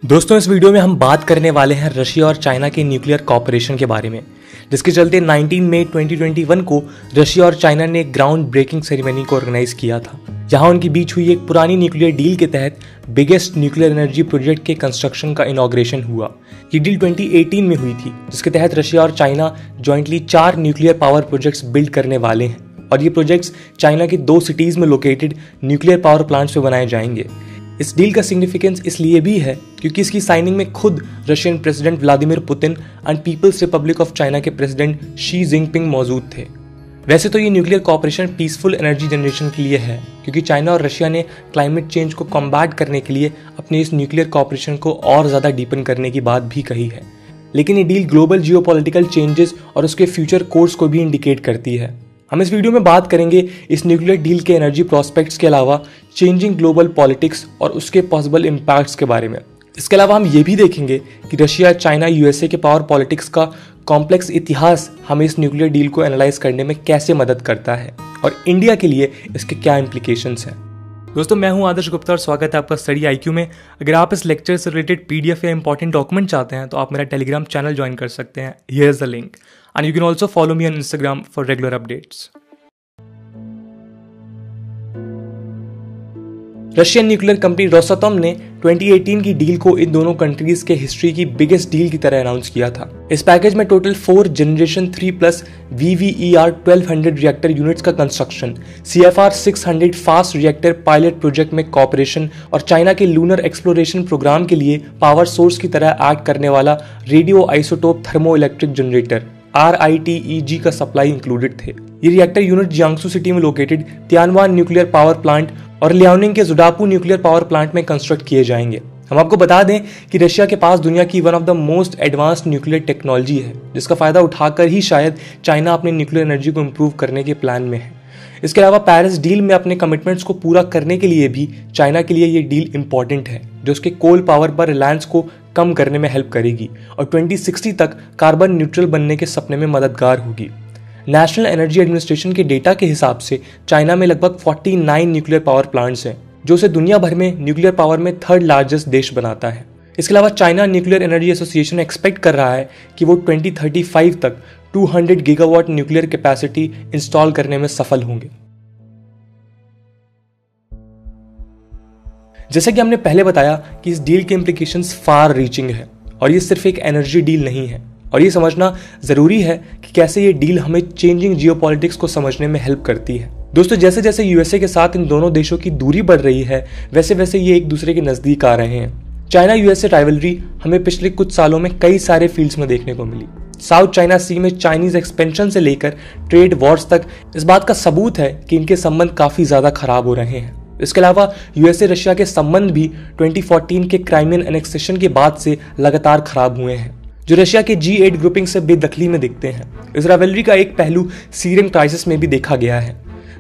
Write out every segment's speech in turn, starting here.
दोस्तों, इस वीडियो में हम बात करने वाले हैं रशिया और चाइना के न्यूक्लियर कॉपरेशन के बारे में, जिसके चलते 19 मई 2021 को रशिया और चाइना ने एक ग्राउंड ब्रेकिंग सेरेमनी को ऑर्गेनाइज किया था, जहां उनके बीच हुई एक पुरानी न्यूक्लियर डील के तहत बिगेस्ट न्यूक्लियर एनर्जी प्रोजेक्ट के कंस्ट्रक्शन का इनॉग्रेशन हुआ। ये डील 2018 में हुई थी, जिसके तहत रशिया और China jointly 4 nuclear power projects build करने वाले हैं और ये प्रोजेक्ट्स चाइना की 2 सिटीज में लोकेटेड न्यूक्लियर पावर प्लांट्स पे बनाए जाएंगे। इस डील का सिग्निफिकेंस इसलिए भी है क्योंकि इसकी साइनिंग में खुद Russian president Vladimir Putin and People's Republic of China के प्रेसिडेंट शी जिनपिंग मौजूद थे। वैसे तो ये nuclear cooperation peaceful energy generation के लिए है, क्योंकि चाइना और रशिया ने क्लाइमेट चेंज को कॉम्बैट करने के लिए अपने इस न्यूक्लियर कॉपरेशन को और ज़्यादा डीपन करने की बात भी कही है। लेकिन ये डील ग्लोबल जियोपॉलिटिकल चेंजेस और उसके फ्यूचर कोर्स को भी इंडिकेट करती है। हम इस वीडियो में बात करेंगे इस न्यूक्लियर डील के एनर्जी प्रोस्पेक्ट्स के अलावा चेंजिंग ग्लोबल पॉलिटिक्स और उसके पॉसिबल इम्पैक्ट्स के बारे में। इसके अलावा हम ये भी देखेंगे कि रशिया, चाइना, यूएसए के पावर पॉलिटिक्स का कॉम्प्लेक्स इतिहास हमें इस न्यूक्लियर डील को एनालाइज करने में कैसे मदद करता है और इंडिया के लिए इसके क्या इम्प्लीकेशंस हैं। दोस्तों, मैं हूं आदर्श गुप्ता और स्वागत है आपका स्टडी आईक्यू में। अगर आप इस लेक्चर से रिलेटेड पीडीएफ या इंपॉर्टेंट डॉक्यूमेंट चाहते हैं तो आप मेरा टेलीग्राम चैनल ज्वाइन कर सकते हैं। Here is the link and you can also follow me on Instagram for regular updates. Russian nuclear company Rosatom ने 2018 की डील को इन दोनों कंट्रीज के हिस्ट्री की बिगेस्ट डील की तरह अनाउंस किया था। इस पैकेज में total 4 generation 3+ VVER 1200 reactor units का construction, CFR 600 fast reactor pilot project में कॉपरेशन और चाइना के लूनर एक्सप्लोरेशन प्रोग्राम के लिए पावर सोर्स की तरह एक्ट करने वाला radio isotope thermo electric generator RITEG का सप्लाई इंक्लूडेड थे। ये रिएक्टर यूनिट जियांगसू सिटी में located Tianwan nuclear power plant और लियाओनिंग के जुडापू न्यूक्लियर पावर प्लांट में कंस्ट्रक्ट किए जाएंगे। हम आपको बता दें कि रशिया के पास दुनिया की one of the most advanced nuclear technology है, जिसका फायदा उठाकर ही शायद चाइना अपनी न्यूक्लियर एनर्जी को इंप्रूव करने के प्लान में है। इसके अलावा पेरिस डील में अपने कमिटमेंट्स को पूरा करने के लिए भी चाइना के लिए ये डील इंपॉर्टेंट है, जो उसके कोल पावर पर रिलायंस को कम करने में हेल्प करेगी और 2060 तक कार्बन न्यूट्रल बनने के सपने में मददगार होगी। नेशनल एनर्जी एडमिनिस्ट्रेशन के डेटा के हिसाब से चाइना में लगभग 49 न्यूक्लियर पावर प्लांट्स हैं, जो उसे दुनिया भर में न्यूक्लियर पावर में 3rd लार्जेस्ट देश बनाता है। इसके अलावा China nuclear energy association expect कर रहा है कि वो 2035 तक 200 गीगावाट न्यूक्लियर कैपेसिटी इंस्टॉल करने में सफल होंगे। जैसे कि हमने पहले बताया कि इस डील के इम्प्लीकेशंस फार रीचिंग है और ये सिर्फ एक एनर्जी डील नहीं है, और ये समझना जरूरी है कि कैसे ये डील हमें चेंजिंग जियोपॉलिटिक्स को समझने में हेल्प करती है। दोस्तों, जैसे जैसे यूएसए के साथ इन दोनों देशों की दूरी बढ़ रही है, वैसे वैसे ये एक दूसरे के नजदीक आ रहे हैं। चाइना यूएसए राइवलरी हमें पिछले कुछ सालों में कई सारे फील्ड्स में देखने को मिली। साउथ चाइना सी में चाइनीज एक्सपेंशन से लेकर ट्रेड वॉर्स तक इस बात का सबूत है कि इनके संबंध काफी ज्यादा खराब हो रहे हैं। इसके अलावा यूएसए रशिया के संबंध भी 2014 के क्राइमियन एनेक्सेशन के बाद से लगातार खराब हुए हैं, जो रशिया के G8 ग्रुपिंग से बेदखली में दिखते हैं। इस राइवलरी का एक पहलू सीरियन क्राइसिस में भी देखा गया है,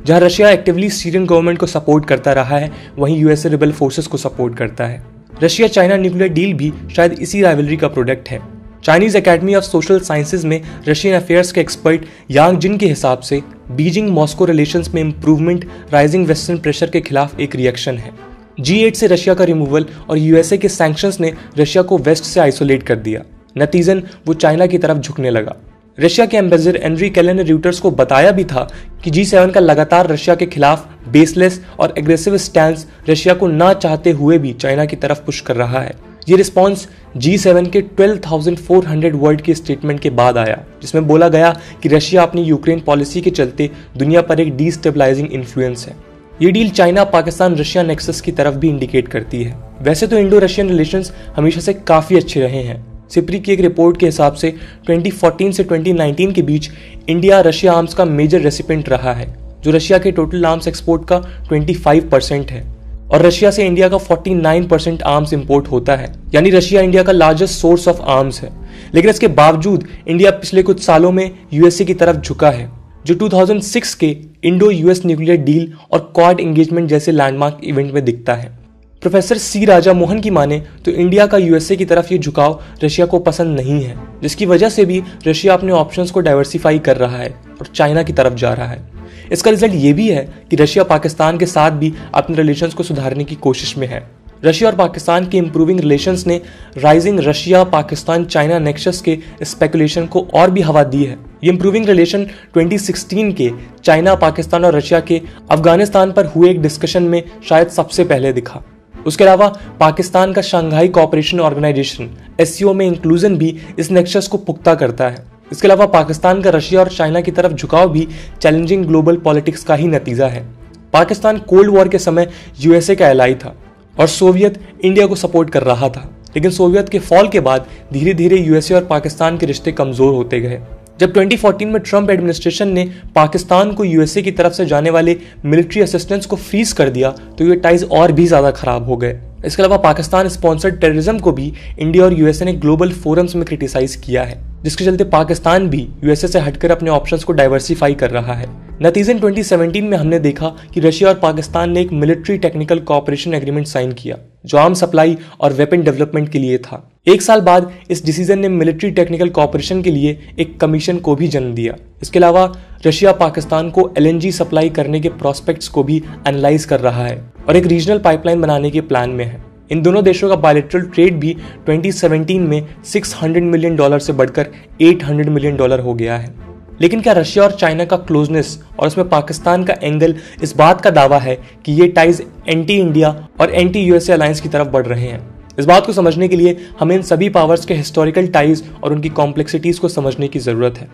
जहां रशिया एक्टिवली सीरियन गवर्नमेंट को सपोर्ट करता रहा है, वहीं यूएसए रिबेल फोर्सेस को सपोर्ट करता है। रशिया चाइना न्यूक्लियर डील भी शायद इसी राइवलरी का प्रोडक्ट है। Chinese academy of social sciences में रशियन अफेयर्स के एक्सपर्ट यांग जिन के हिसाब से बीजिंग मॉस्को रिलेशंस में इंप्रूवमेंट राइजिंग वेस्टर्न प्रेशर के खिलाफ एक रिएक्शन है। G8 से रशिया का रिमूवल और यूएसए के सैंक्शंस ने रशिया को वेस्ट से आइसोलेट कर दिया। नतीजन वो चाइना की तरफ झुकने लगा। रशिया के एम्बेसडर एनरी केलन ने रॉयटर्स को बताया भी था कि G7 का लगातार रशिया के खिलाफ बेसलेस और एग्रेसिव स्टैंस रशिया को ना चाहते हुए भी चाइना की तरफ पुश कर रहा है। ये रिस्पॉन्स G7 के 12,400 वर्ड के स्टेटमेंट के बाद आया, जिसमें बोला गया कि रशिया अपनी यूक्रेन पॉलिसी के चलते दुनिया पर एक डिस्टेबलाइजिंग इन्फ्लुएंस है। ये deal China Pakistan Russia nexus की तरफ भी इंडिकेट करती है। वैसे तो इंडो रशियन रिलेशंस हमेशा से काफी अच्छे रहे हैं। सिप्री की एक रिपोर्ट के हिसाब से 2014 से 2019 के बीच इंडिया रशिया आर्म्स का मेजर रेसिपिएंट रहा है, जो रशिया के टोटल आर्म्स एक्सपोर्ट का 25% है और रशिया से इंडिया का 49% आर्म्स इंपोर्ट होता है, यानी रशिया इंडिया का लार्जेस्ट सोर्स ऑफ आर्म्स है। लेकिन इसके बावजूद इंडिया पिछले कुछ सालों में यूएसए की तरफ झुका है, जो 2006 के इंडो यूएस न्यूक्लियर डील और क्वाड एंगेजमेंट जैसे लैंडमार्क इवेंट में दिखता है। प्रोफेसर सी राजा मोहन की माने तो इंडिया का यूएसए की तरफ ये झुकाव रशिया को पसंद नहीं है, जिसकी वजह से भी रशिया अपने ऑप्शंस को डाइवर्सिफाई कर रहा है और चाइना की तरफ जा रहा है। इसका रिजल्ट ये भी है कि रशिया पाकिस्तान के साथ भी अपने रिलेशंस को सुधारने की कोशिश में है। रशिया और पाकिस्तान के इंप्रूविंग रिलेशंस ने rising Russia Pakistan China nexus के स्पेकुलेशन को और भी हवा दी है। ये इंप्रूविंग रिलेशन 2016 के चाइना, पाकिस्तान और रशिया के अफगानिस्तान पर हुए एक डिस्कशन में शायद सबसे पहले दिखा। उसके अलावा पाकिस्तान का शंघाई कोऑपरेशन ऑर्गेनाइजेशन SCO में इंक्लूजन भी इस नेक्सस को पुख्ता करता है। इसके अलावा पाकिस्तान का रशिया और चाइना की तरफ झुकाव भी चैलेंजिंग ग्लोबल पॉलिटिक्स का ही नतीजा है। पाकिस्तान कोल्ड वॉर के समय USA का एलाई था और सोवियत इंडिया को सपोर्ट कर रहा था, लेकिन सोवियत के फॉल के बाद धीरे धीरे USA और पाकिस्तान के रिश्ते कमजोर होते गए। जब 2014 में ट्रंप एडमिनिस्ट्रेशन ने पाकिस्तान को USA की तरफ से जाने वाले मिलिट्री असिस्टेंस को फ्रीज कर दिया तो ये टाइज और भी ज्यादा खराब हो गए। इसके अलावा पाकिस्तान स्पॉन्सर्ड टेररिज्म को भी इंडिया और USA ने ग्लोबल फोरम्स में क्रिटिसाइज किया है, जिसके चलते पाकिस्तान भी USA से हटकर अपने ऑप्शंस को डाइवर्सिफाई कर रहा है। नतीजन 2017 में हमने देखा कि रशिया और पाकिस्तान ने एक military technical cooperation agreement sign किया जो आर्म सप्लाई और वेपन डेवलपमेंट के लिए था। एक साल बाद इस डिसीजन ने मिलिट्री टेक्निकल कोऑपरेशन के लिए एक कमीशन को भी जन्म दिया। इसके अलावा रशिया पाकिस्तान को LNG सप्लाई करने के प्रोस्पेक्ट्स को भी एनालाइज कर रहा है और एक रीजनल पाइपलाइन बनाने के प्लान में है। इन दोनों देशों का बायलैटरल ट्रेड भी 2017 में $600 मिलियन से बढ़कर $800 मिलियन हो गया है। लेकिन क्या रशिया और चाइना का क्लोजनेस और उसमें पाकिस्तान का एंगल इस बात का दावा है कि ये टाइज एंटी इंडिया और एंटी USA अलायंस की तरफ बढ़ रहे हैं? इस बात को समझने के लिए हमें इन सभी पावर्स के हिस्टोरिकल टाइज और उनकी कॉम्प्लेक्सिटीज को समझने की जरूरत है।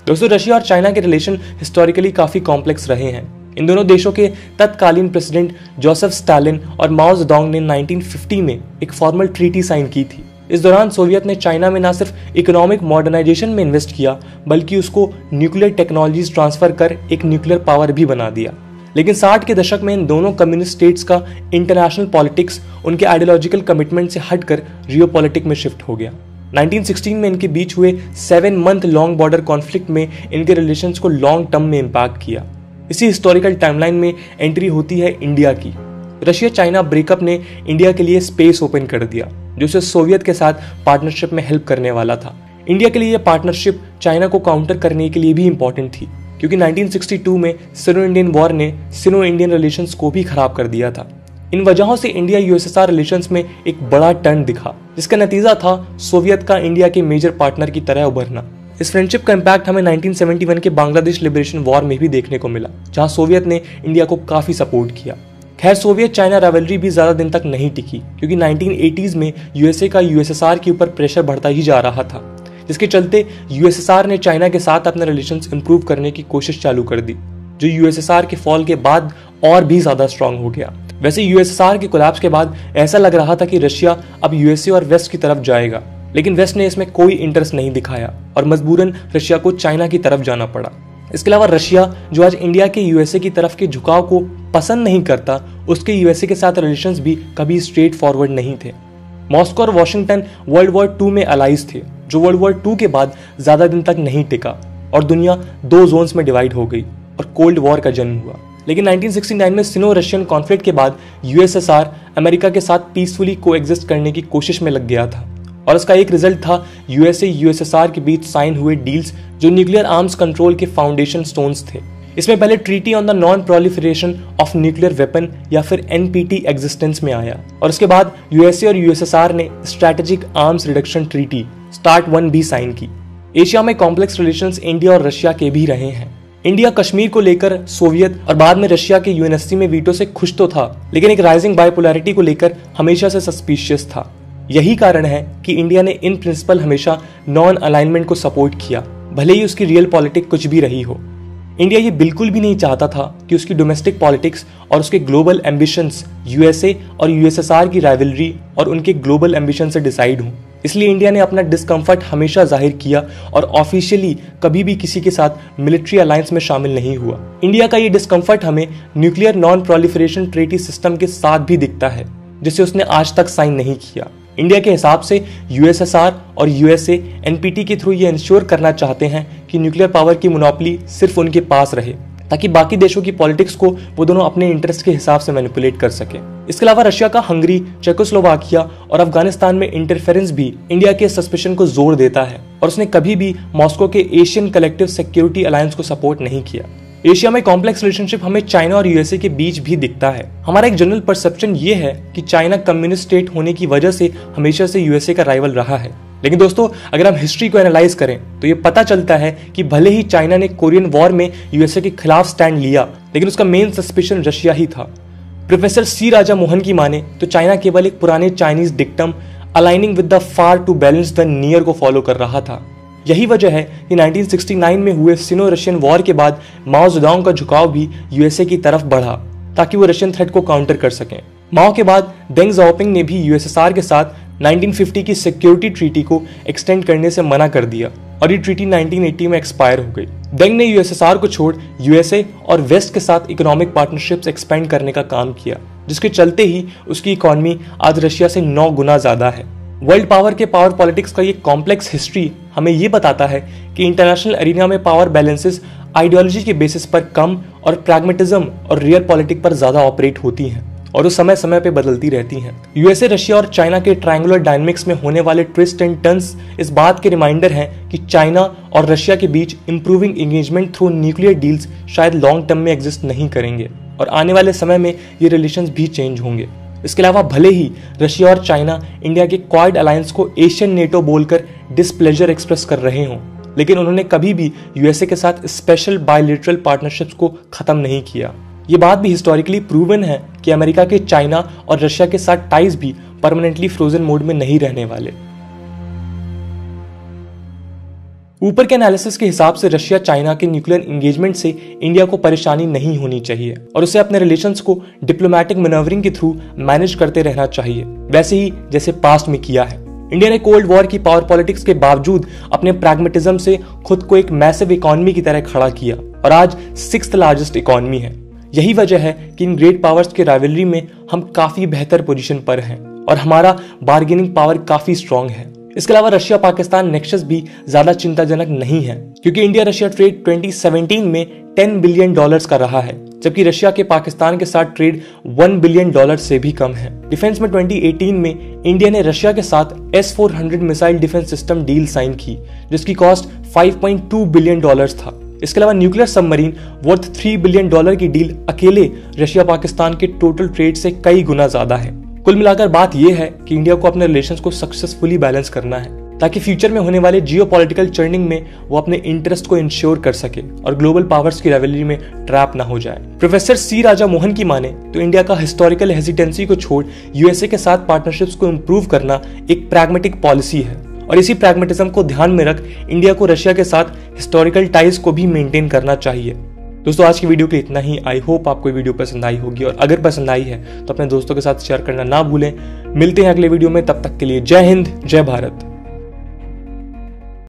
दोस्तों, रशिया और चाइना के रिलेशन हिस्टोरिकली काफी कॉम्प्लेक्स रहे हैं। इन दोनों देशों के तत्कालीन प्रेसिडेंट जोसेफ स्टालिन और माओ जेडोंग ने 1950 में एक फॉर्मल ट्रीटी साइन की थी। इस दौरान सोवियत ने चाइना में न सिर्फ इकोनॉमिक मॉडर्नाइजेशन में इन्वेस्ट किया बल्कि उसको न्यूक्लियर टेक्नोलॉजीज ट्रांसफर कर एक न्यूक्लियर पावर भी बना दिया। लेकिन 60 के दशक में इन दोनों कम्युनिस्ट स्टेट्स का इंटरनेशनल पॉलिटिक्स उनके आइडियोलॉजिकल कमिटमेंट से हटकर रियो पॉलिटिक में शिफ्ट हो गया। 1916 में इनके बीच हुए 7 मंथ लॉन्ग बॉर्डर कॉन्फ्लिक्ट में इनके रिलेशंस को लॉन्ग टर्म में इम्पैक्ट किया। इसी हिस्टोरिकल टाइमलाइन में एंट्री होती है इंडिया की। रशिया चाइना ब्रेकअप ने इंडिया के लिए स्पेस ओपन कर दिया जो उसे सोवियत के साथ पार्टनरशिप में हेल्प करने वाला था। इंडिया के लिए यह पार्टनरशिप चाइना को काउंटर करने के लिए भी इंपॉर्टेंट थी क्योंकि 1962 में सिनो इंडियन वॉर ने सिनो इंडियन रिलेशंस को भी खराब कर दिया था। इन वजहों से इंडिया USSR रिलेशंस में एक बड़ा टर्न दिखा जिसका नतीजा था सोवियत का इंडिया के मेजर पार्टनर की तरह उभरना। इस फ्रेंडशिप का इम्पैक्ट हमें 1971 के बांग्लादेश लिबरेशन वॉर में भी देखने को मिला जहां सोवियत ने इंडिया को काफी सपोर्ट किया। खैर, सोवियत चाइना राइवलरी भी ज्यादा दिन तक नहीं टिकी क्योंकि 1980s में USA का USSR के ऊपर प्रेशर बढ़ता ही जा रहा था, जिसके चलते USSR ने चाइना के साथ अपने रिलेशंस इंप्रूव करने की कोशिश चालू कर दी जो USSR के फॉल के बाद और भी ज्यादा स्ट्रांग हो गया। वैसे USSR के कोलैप्स के बाद ऐसा लग रहा था कि रशिया अब USA और वेस्ट की तरफ जाएगा, लेकिन वेस्ट ने इसमें कोई इंटरेस्ट नहीं दिखाया और मजबूरन रशिया को चाइना की तरफ जाना पड़ा। इसके अलावा रशिया जो आज इंडिया के USA की तरफ के झुकाव को पसंद नहीं करता, उसके USA के साथ रिलेशंस भी कभी स्ट्रेट फॉरवर्ड नहीं थे। मॉस्को और वॉशिंगटन वर्ल्ड वॉर 2 में अलाइज थे जो वर्ल्ड वॉर 2 के बाद ज्यादा दिन तक नहीं टिका और दुनिया 2 जोन्स में डिवाइड हो गई और कोल्ड वॉर का जन्म हुआ। लेकिन 1969 में सिनो रशियन कॉन्फ्लिक्ट के बाद USSR अमेरिका के साथ पीसफुली कोएग्जिस्ट करने की कोशिश में लग गया था और इसका एक रिजल्ट था USA USSR के बीच साइन हुए डील्स जो न्यूक्लियर आर्म्स कंट्रोल के फाउंडेशन स्टोन्स थे। इसमें पहले treaty on the non proliferation of nuclear weapon या फिर NPT एग्जिस्टेंस में आया और उसके बाद USA और USSR ने strategic arms reduction treaty START 1 भी साइन की। एशिया में कॉम्प्लेक्स रिलेशंस इंडिया और रशिया के भी रहे हैं। इंडिया कश्मीर को लेकर सोवियत और बाद में रशिया के UNSC में वीटो से खुश तो था, लेकिन एक राइजिंग बाइपोलैरिटी को लेकर हमेशा से सस्पिशियस था। यही कारण है कि इंडिया ने इन प्रिंसिपल हमेशा नॉन अलाइनमेंट को सपोर्ट किया, भले ही उसकी रियल पॉलिटिक कुछ भी रही हो। इंडिया ये बिल्कुल भी नहीं चाहता था कि उसकी डोमेस्टिक पॉलिटिक्स और उसके ग्लोबल एम्बिशंस USA और USSR की राइवलरी और उनके ग्लोबल एम्बिशन से डिसाइड हों। इसलिए इंडिया ने अपना डिस्कम्फर्ट हमेशा जाहिर किया और ऑफिशियली कभी भी किसी के साथ मिलिट्री अलायंस में शामिल नहीं हुआ। इंडिया का ये डिस्कम्फर्ट हमें nuclear non proliferation treaty system के साथ भी दिखता है जिसे उसने आज तक साइन नहीं किया। इंडिया के हिसाब से USSR और USA NPT के थ्रू ये इंश्योर करना चाहते हैं कि न्यूक्लियर पावर की मोनोपोली सिर्फ उनके पास रहे ताकि बाकी देशों की पॉलिटिक्स को वो दोनों अपने इंटरेस्ट के हिसाब से मैनिपुलेट कर सके। इसके अलावा रशिया का हंगरी, चेकोस्लोवाकिया और अफगानिस्तान में इंटरफेरेंस भी इंडिया के सस्पेशन को जोर देता है और उसने कभी भी मॉस्को के एशियन कलेक्टिव सिक्योरिटी अलायंस को सपोर्ट नहीं किया। एशिया में कॉम्प्लेक्स रिलेशनशिप हमें चाइना और यूएसए के बीच भी दिखता है। हमारा एक जनरल परसेप्शन ये है कि चाइना कम्युनिस्ट स्टेट होने की वजह से हमेशा से यूएसए का राइवल रहा है। लेकिन दोस्तों, अगर हम हिस्ट्री को एनालाइज करें तो ये पता चलता है कि भले ही चाइना ने कोरियन वॉर में यूएसए के खिलाफ स्टैंड लिया, लेकिन उसका मेन सस्पिशन रशिया ही था। प्रोफेसर सी राजा मोहन की माने तो चाइना केवल एक पुराने Chinese dictum aligning with the far to balance the near को फॉलो कर रहा था। यही वजह है कि 1969 में हुए सिनो रशियन वॉर के बाद माओ ज़ेडोंग का झुकाव भी यूएसए की तरफ बढ़ा ताकि वो रशियन थ्रेट को काउंटर कर सकें। माओ के बाद डेंग ज़ाओपिंग ने भी यूएसएसआर के साथ 1950 की सिक्योरिटी ट्रीटी को एक्सटेंड करने से मना कर दिया और ये ट्रीटी 1980 में एक्सपायर हो गई। डेंग ने यूएसएसआर को छोड़ यूएसए और वेस्ट के साथ इकोनॉमिक पार्टनरशिप्स एक्सपेंड करने का काम किया, जिसके चलते ही उसकी इकोनॉमी आज रशिया से 9 गुना ज्यादा है। वर्ल्ड पावर के पावर पॉलिटिक्स का ये कॉम्प्लेक्स हिस्ट्री हमें ये बताता है कि इंटरनेशनल एरिना में पावर बैलेंसेस आइडियोलॉजी के बेसिस पर कम और प्रैग्मेटिज्म और रियल पॉलिटिक्स पर ज्यादा ऑपरेट होती हैं और वो समय समय पे बदलती रहती हैं। यूएसए, रशिया और चाइना के ट्रायंगुलर डायनामिक्स में होने वाले ट्विस्ट एंड टर्न्स इस बात के रिमाइंडर हैं कि चाइना और रशिया के बीच improving engagement through nuclear deals शायद लॉन्ग टर्म में एग्जिस्ट नहीं करेंगे और आने वाले समय में ये रिलेशंस भी चेंज होंगे। इसके अलावा भले ही रशिया और चाइना इंडिया के क्वाड अलायंस को एशियन नेटो बोलकर डिसप्लेजर एक्सप्रेस कर रहे हों, लेकिन उन्होंने कभी भी यूएसए के साथ स्पेशल बायलैटरल पार्टनरशिप्स को खत्म नहीं किया। ये बात भी हिस्टोरिकली प्रूवन है कि अमेरिका के चाइना और रशिया के साथ टाइज भी परमानेंटली फ्रोजन मोड में नहीं रहने वाले। ऊपर के एनालिसिस के हिसाब से रशिया चाइना के न्यूक्लियर एंगेजमेंट से इंडिया को परेशानी नहीं होनी चाहिए और उसे अपने रिलेशंस को डिप्लोमेटिक मैनेवरिंग के थ्रू मैनेज करते रहना चाहिए, वैसे ही जैसे पास्ट में किया है। इंडिया ने कोल्ड वॉर की पावर पॉलिटिक्स के बावजूद अपने प्रैग्मेटिज्म से खुद को एक मैसिव इकोनॉमी की तरह खड़ा किया और आज 6th लार्जेस्ट इकोनॉमी है। यही वजह है कि इन ग्रेट पावर्स के राइवलरी में हम काफी बेहतर पोजीशन पर हैं और हमारा बार्गेनिंग पावर काफी स्ट्रांग है। इसके अलावा रशिया पाकिस्तान नेक्सस भी ज्यादा चिंताजनक नहीं है, क्योंकि इंडिया रशिया ट्रेड 2017 में $10 बिलियन का रहा है, जबकि रशिया के पाकिस्तान के साथ ट्रेड $1 बिलियन से भी कम है। डिफेंस में 2018 में इंडिया ने रशिया के साथ S-400 missile defence system deal sign की, जिसकी कॉस्ट $5.2 बिलियन था। इसके अलावा न्यूक्लियर सबमरीन वर्थ $3 बिलियन की डील अकेले रशिया पाकिस्तान के टोटल ट्रेड से कई गुना ज्यादा है। कुल मिलाकर बात यह है कि इंडिया को अपने रिलेशंस को सक्सेसफुली बैलेंस करना है ताकि फ्यूचर में होने वाले जियोपॉलिटिकल चर्निंग में वो अपने इंटरेस्ट को इंश्योर कर सके और ग्लोबल पावर्स की राइवलरी में ट्रैप ना हो जाए। प्रोफेसर सी राजा मोहन की माने तो इंडिया का हिस्टोरिकल हेजिटेंसी को छोड़ यूएसए के साथ पार्टनरशिप्स को इंप्रूव करना एक प्रैग्मेटिक पॉलिसी है और इसी प्रैग्मेटिज्म को ध्यान में रख इंडिया को रशिया के साथ हिस्टोरिकल टाइज को भी मेंटेन करना चाहिए। दोस्तों, आज की वीडियो के इतना ही। आई होप आपको वीडियो पसंद आई होगी और अगर पसंद आई है तो अपने दोस्तों के साथ शेयर करना ना भूलें। मिलते हैं अगले वीडियो में, तब तक के लिए जय हिंद, जय भारत।